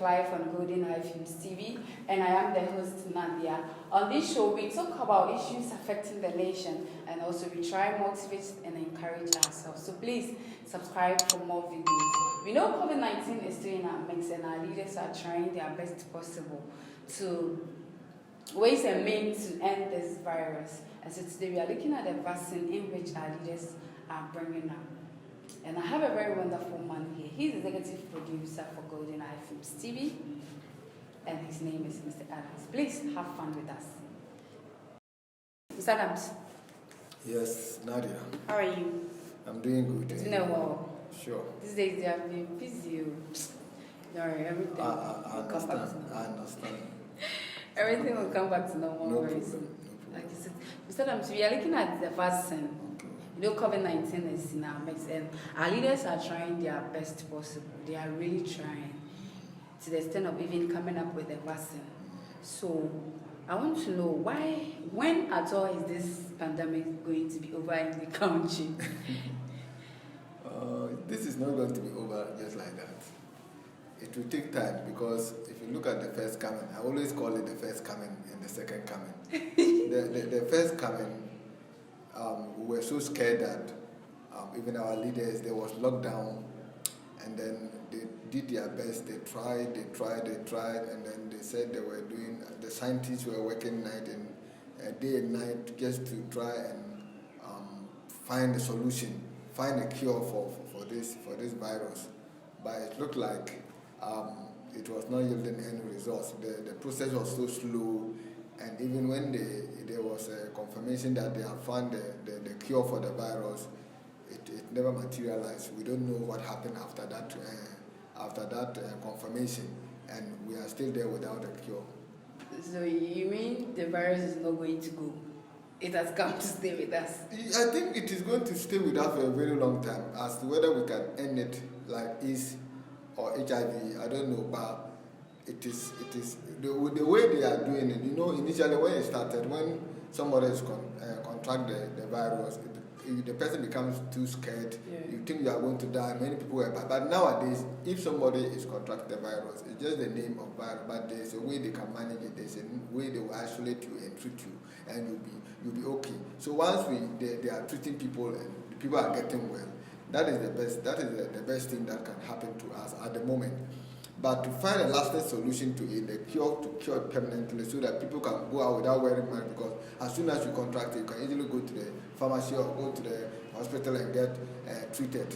live on Golden Eye Films TV, and I am the host, Nadia. On this show, we talk about issues affecting the nation, and also we try motivate and encourage ourselves. So please subscribe for more videos. We know COVID-19 is still in our midst, and our leaders are trying their best possible to ways and means to end this virus. And so today we are looking at the vaccine in which our leaders are bringing up. And I have a very wonderful man here. He's executive producer for Golden Eye Films TV, and his name is Mr. Adams. Please have fun with us. Mr. Adams. Yes, Nadia. How are you? I'm doing good. It's been a while. Sure. These days they have been busy. No, everything will come back to normal. I understand. Everything will come back to normal. No very problem. soon. Like you said, Mr. Adams, we are looking at the vaccine. You know, COVID-19 is in our midst, and our leaders are trying their best possible. They are really trying to the extent of even coming up with a vaccine. So I want to know when at all is this pandemic going to be over in the country? This is not going to be over just like that. It will take time because if you look at the first coming, I always call it the first coming and the second coming. the first coming, we were so scared that even our leaders, there was lockdown, and then they did their best. They tried, and then they said they were doing. The scientists were working night and day and night just to try and find a solution, find a cure for this virus. But it looked like it was not yielding any results. The process was so slow. And even when there was a confirmation that they have found the cure for the virus, it never materialized. We don't know what happened after that confirmation, and we are still there without a cure. So you mean the virus is not going to go? It has come to stay with us? I think it is going to stay with us for a very long time. As to whether we can end it like AIDS or HIV, I don't know, but it is the way they are doing it. You know, initially when it started, when somebody is contract the virus, the person becomes too scared. Yeah. You think you are going to die. Many people were bad. But nowadays, if somebody is contract the virus, it's just the name of virus. But there's a way they can manage it. There's a way they will isolate you and treat you, and you'll be okay. So once they are treating people and people are getting well, that is the best. That is the best thing that can happen to us at the moment. But to find a lasting solution to it, a cure to cure it permanently so that people can go out without wearing mask, because as soon as you contract it, you can easily go to the pharmacy or go to the hospital and get treated.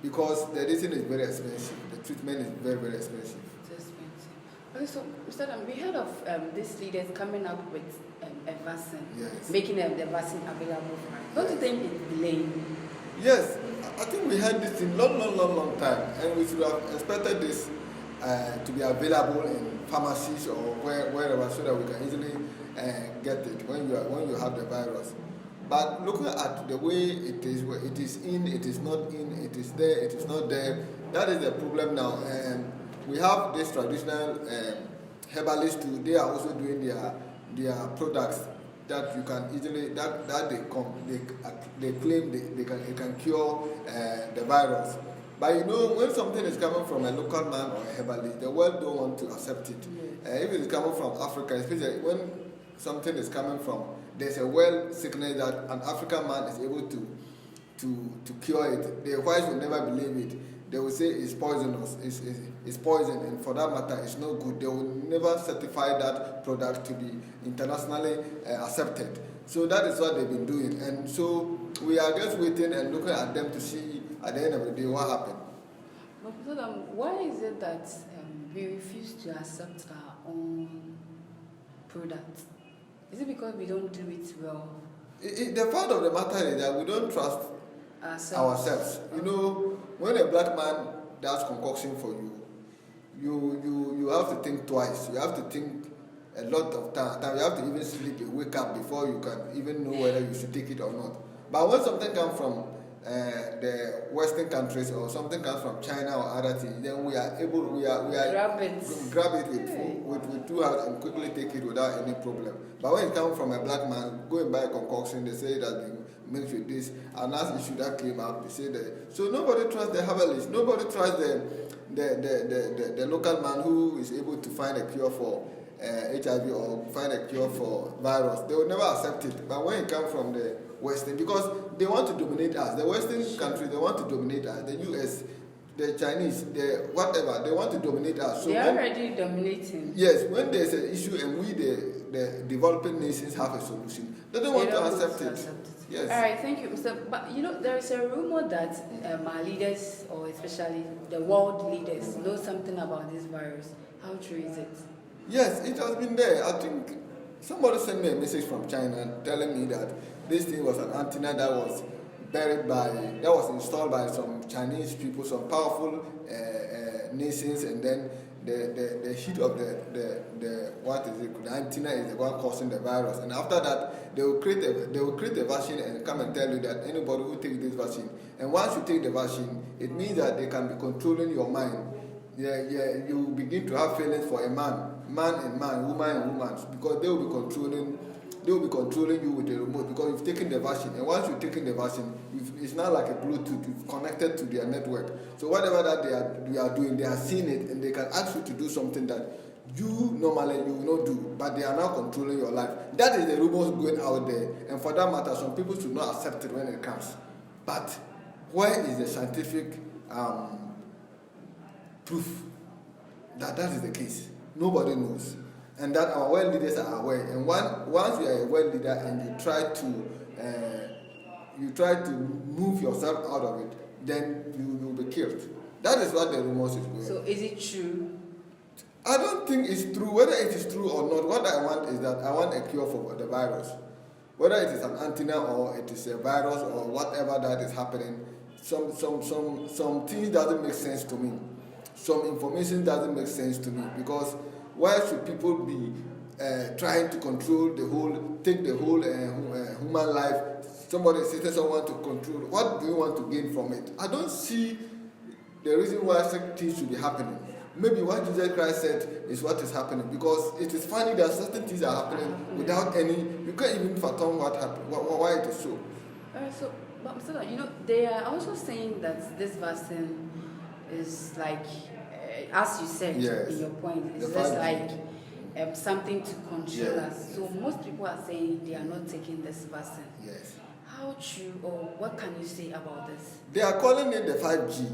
Because the medicine is very expensive. The treatment is very, very expensive. It's expensive. Okay, so Mr. Adam, we heard of these leaders coming up with a vaccine, Yes. making the vaccine available for us. Don't you think it's delaying? Yes, I think we had this in long time, and we should have expected this to be available in pharmacies or wherever, so that we can easily get it when you have the virus. But looking at the way it is in, it is not in, it is there, it is not there, that is the problem now. And we have this traditional herbalists too. They are also doing their products that you can easily that they claim it can cure the virus. But you know, when something is coming from a local man or a herbalist, the world don't want to accept it. If it is coming from Africa, especially when something is coming from, there's a world sickness that an African man is able to cure it. The whites will never believe it. They will say it's poisonous, it's poison, and for that matter, it's no good. They will never certify that product to be internationally accepted. So that is what they've been doing. And so we are just waiting and looking at them to see at the end of the day what happened. But why is it that we refuse to accept our own product? Is it because we don't do it well? The fact of the matter is that we don't trust ourselves. You know, when a black man does concoction for you, you have to think twice. You have to think a lot of time. You have to even sleep and wake up before you can even know whether you should take it or not. But when something comes from the Western countries or something comes from China or other things, then we are grab it with 2 hands and quickly take it without any problem. But when it comes from a black man, go and buy a concoction, they say that they mix with this, and as issue that came out, they say that. So nobody trusts the herbalists, nobody trusts the local man who is able to find a cure for HIV or find a cure for virus, they will never accept it. But when it comes from the Western, because they want to dominate us, the Western countries, they want to dominate us, the US, the Chinese, the whatever, they want to dominate us. So they are already dominating. Yes, when there's an issue and we, the developing nations, have a solution, they don't want to accept it. Yes. All right, thank you, Mr. But there is a rumor that our leaders, or especially the world leaders, know something about this virus. How true is it? Yes, it has been there. I think somebody sent me a message from China telling me that this thing was an antenna that was installed by some Chinese people, some powerful nations, and then the heat of the antenna is the one causing the virus. And after that, they will create a vaccine and come and tell you that anybody who takes this vaccine, and once you take the vaccine, it means that they can be controlling your mind. You begin to have feelings for a man and man, woman and woman, because they will be controlling you with the remote, because you've taken the vaccine, and once you've taken the vaccine, it's not like a Bluetooth, you've connected to their network. So whatever that they are doing, they are seeing it, and they can ask you to do something that you normally you will not do, but they are now controlling your life. That is the rumors going out there, and for that matter, some people should not accept it when it comes. But where is the scientific proof that is the case? Nobody knows. And that our world leaders are aware. And once you are a world leader and you try to move yourself out of it, then you will be killed. That is what the rumors is going. So is it true? I don't think it's true. Whether it is true or not, what I want is that I want a cure for the virus. Whether it is an antenna or it is a virus or whatever that is happening, some things doesn't make sense to me. Some information doesn't make sense to me, because why should people be trying to control take the whole human life? Somebody says someone to control. What do you want to gain from it? I don't see the reason why certain things should be happening. Maybe what Jesus Christ said is what is happening, because it is funny that certain things are happening without any. You can't even fathom what happened, why it is so. So, but they are also saying that this vaccine is like, as you said in your point, it's just like something to control us. So most people are saying they are not taking this vaccine. Yes. How true, or what can you say about this? They are calling it the 5G.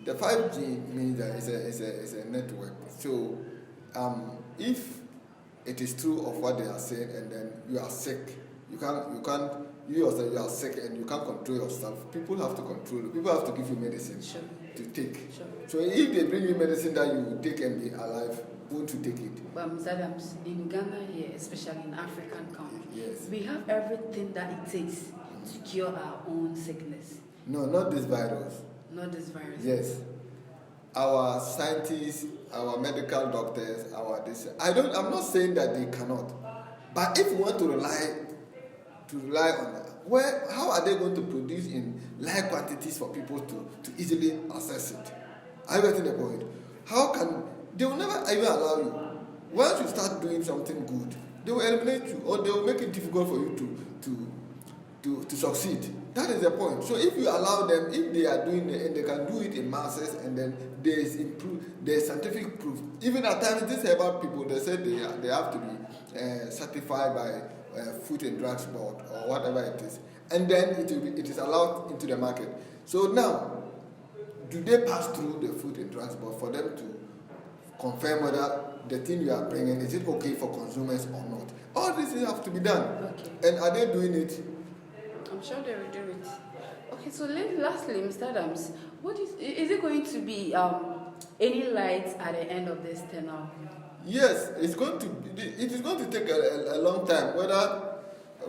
The 5G means that it's a network. So if it is true of what they are saying, and then you are sick, you yourself, you are sick and you can't control yourself. People have to control you. People have to give you medicine to take. Sure. So if they bring you medicine that you will take and be alive, won't you take it? But Mr. Adams, in Ghana here, especially in African countries, we have everything that it takes to cure our own sickness. No, not this virus. Not this virus. Yes. Our scientists, our medical doctors, I'm not saying that they cannot. But if you want to rely on that, how are they going to produce in large quantities for people to easily access it? Are you getting the point? They will never even allow you. Once you start doing something good, they will eliminate you, or they will make it difficult for you to succeed. That is the point. So if you allow them, if they are doing it and they can do it in masses, and then there's scientific proof. Even at times, these herbal people, they say they have to be certified by Food and Drugs Board or whatever it is, and then it is allowed into the market. So now, do they pass through the Food and Drugs Board for them to confirm whether the thing you are bringing, is it okay for consumers or not? All these things have to be done. Okay. And are they doing it? I'm sure they will do it. Okay, so lastly, Mr. Adams, is it going to be any lights at the end of this tunnel? Yes, it is going to take a long time.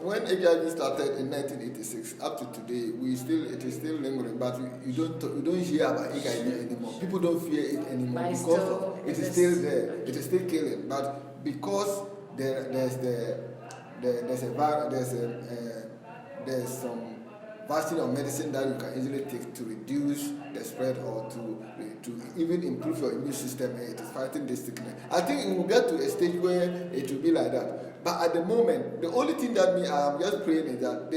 When HIV started in 1986 up to today, it is still lingering, but you don't hear about HIV anymore. People don't fear it anymore because it is still there. It is still killing, but because there's some vaccine or medicine that you can easily take to reduce the spread or to even improve your immune system, and it is fighting this sickness. I think it will get to a stage where it will be like that. But at the moment, the only thing that I am just praying is that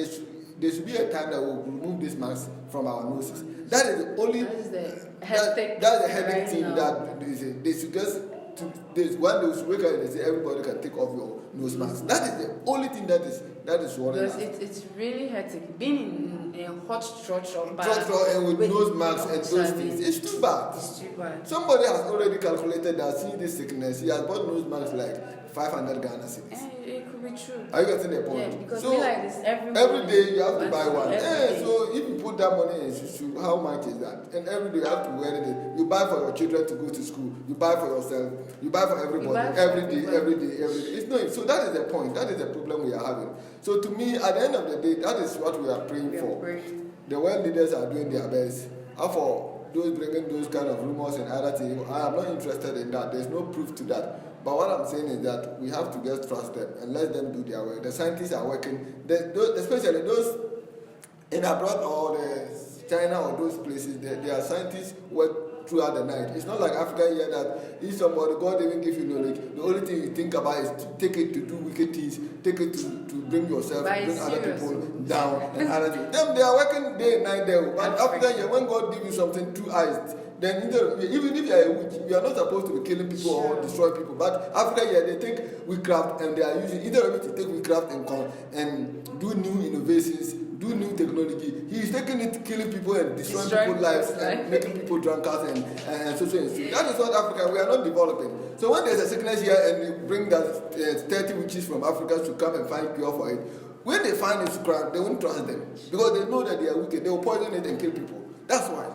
there should be a time that we'll remove this mask from our noses. That is the only. That is the hectic. That's the headache thing now. that they should just. When they should wake up and they say everybody can take off your nose mask. That is the only thing that is worrying us. Because it's really hectic. Being in a hot structure and with nose masks and those things, it's too bad. It's too bad. Somebody has already calculated that seeing this sickness, he has bought nose masks like 500 Ghana cedis. It could be true. Are you getting the point? Yeah, because so we like this every day you have to buy one. Day. So if you put that money in Shushu, how much is that? And every day you have to wear it. You buy for your children to go to school. You buy for yourself. You buy for everybody. Every day. It's no. So that is the point. That is the problem we are having. So to me, at the end of the day, that is what we are praying for. The world leaders are doing their best. And for those bringing those kind of rumors and other things, I am not interested in that. There's no proof to that. But what I'm saying is that we have to just trust them and let them do their work. The scientists are working, especially those in abroad or China or those places. Their scientists work throughout the night. It's not like Africa here that if somebody, God even give you knowledge, the only thing you think about is to take it to do wicked things, take it to bring yourself, bring other people down and other things. Them, they are working day and night there. But after here, when God give you something through eyes, then even if you are a witch, you are not supposed to be killing people or destroy people. But after here, they take witchcraft and they are using either of it to take witchcraft and do new innovations, do new technology. He is taking it, killing people and destroying people's lives and making people drunkards and so. That is what Africa, we are not developing. So when there's a sickness here and you bring that 30 witches from Africa to come and find cure for it, when they find it's crap, they won't trust them because they know that they are wicked. They will poison it and kill people. That's why.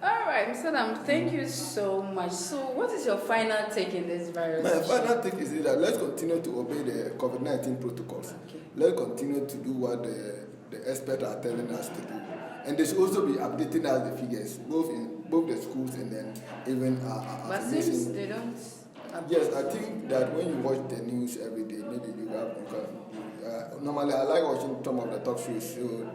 All right, Mr. Adam, thank you so much. So, what is your final take in this virus? My final take is that let's continue to obey the COVID-19 protocols. Okay. Let's continue to do what the experts are telling us to do. And they should also be updating us the figures, both the schools and then even our But since they don't. Yes, I think that when you watch the news every day, maybe you can. Normally, I like watching some of the talk shows, so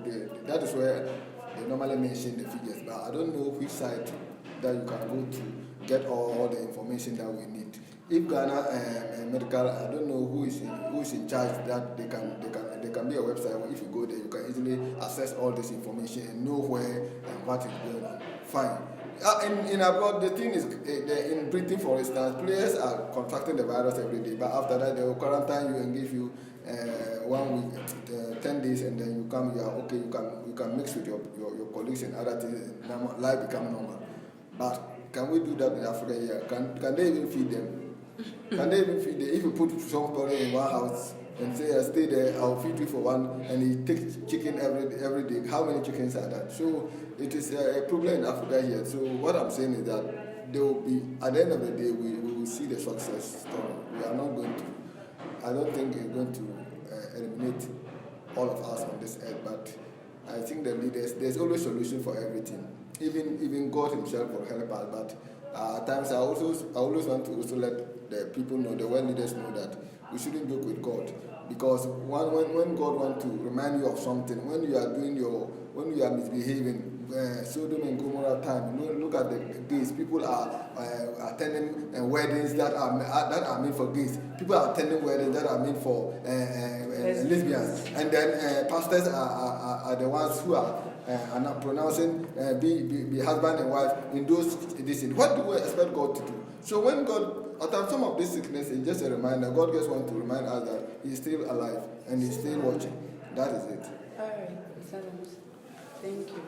that is where they normally mention the figures, but I don't know which site that you can go to get all the information that we need. If Ghana Medical, I don't know who is in charge. That they can be a website where if you go there, you can easily access all this information and know where and what is going on. Fine. In abroad, the thing is, in Britain, for instance, players are contracting the virus every day, but after that, they will quarantine you and give you 1 week, 10 days, and then you come, you are okay, you can mix with your colleagues and other things, and life become normal. But can we do that in Africa here? Can they even feed them? Can they even feed them? If you put somebody in one house and say, stay there, I'll feed you for one, and he takes chicken every day, how many chickens are that? So it is a problem in Africa here. So what I'm saying is that there will be, at the end of the day, we will see the success story. We are not going to, I don't think we're going to eliminate all of us on this earth, but I think the leaders, there's always a solution for everything. Even God himself will help us, but at times I always want to also let the people know, the world leaders know that we shouldn't joke with God, because when God wants to remind you of something, when you are misbehaving, Sodom and Gomorrah time, look at the gays. People are attending weddings that are made for gays. People are attending weddings that are made for lesbians, and then pastors are the ones who are not pronouncing be husband and wife in those editions. What do we expect God to do? So when God, after some of this sickness, is just a reminder. God just wants to remind us that He's still alive and He's still watching. That is it. All right, thank you.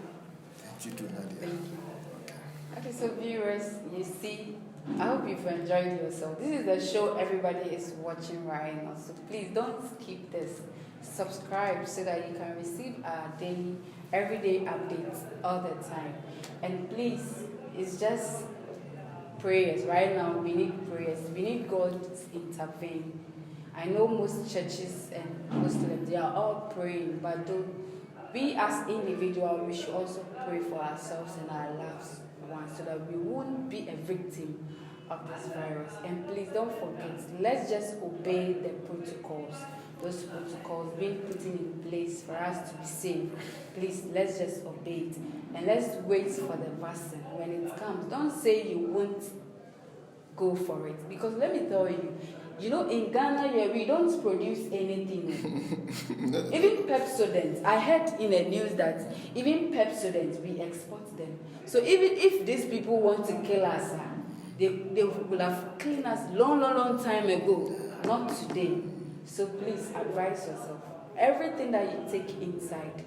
Thank you too, Nadia. Thank you. Okay, so viewers, you see, I hope you've enjoyed yourself. This is the show everybody is watching right now. So please don't skip this. Subscribe so that you can receive our daily, everyday updates all the time. And please, it's just prayers. Right now, we need prayers. We need God to intervene. I know most churches and Muslims, they are all praying, but we as individuals, we should also pray for ourselves and our loved ones so that we won't be a victim of this virus. And please don't forget, let's just obey the protocols. Those protocols being put in place for us to be safe. Please, let's just obey it. And let's wait for the vaccine. When it comes, don't say you won't go for it. Because let me tell you, You know, in Ghana here, we don't produce anything. Even Pepsodent, I heard in the news that even Pepsodent, we export them. So even if these people want to kill us, they will have killed us long time ago, not today. So please advise yourself. Everything that you take inside,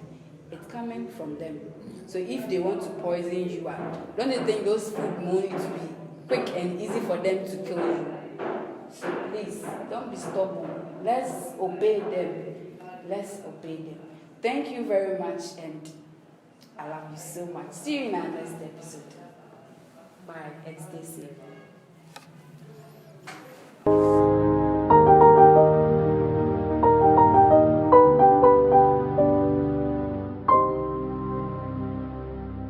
it's coming from them. So if they want to poison you, don't you think those food need to be quick and easy for them to kill you? So please, don't be stubborn. Let's obey them. Let's obey them. Thank you very much, and I love you so much. See you in our next episode. Bye, and stay safe.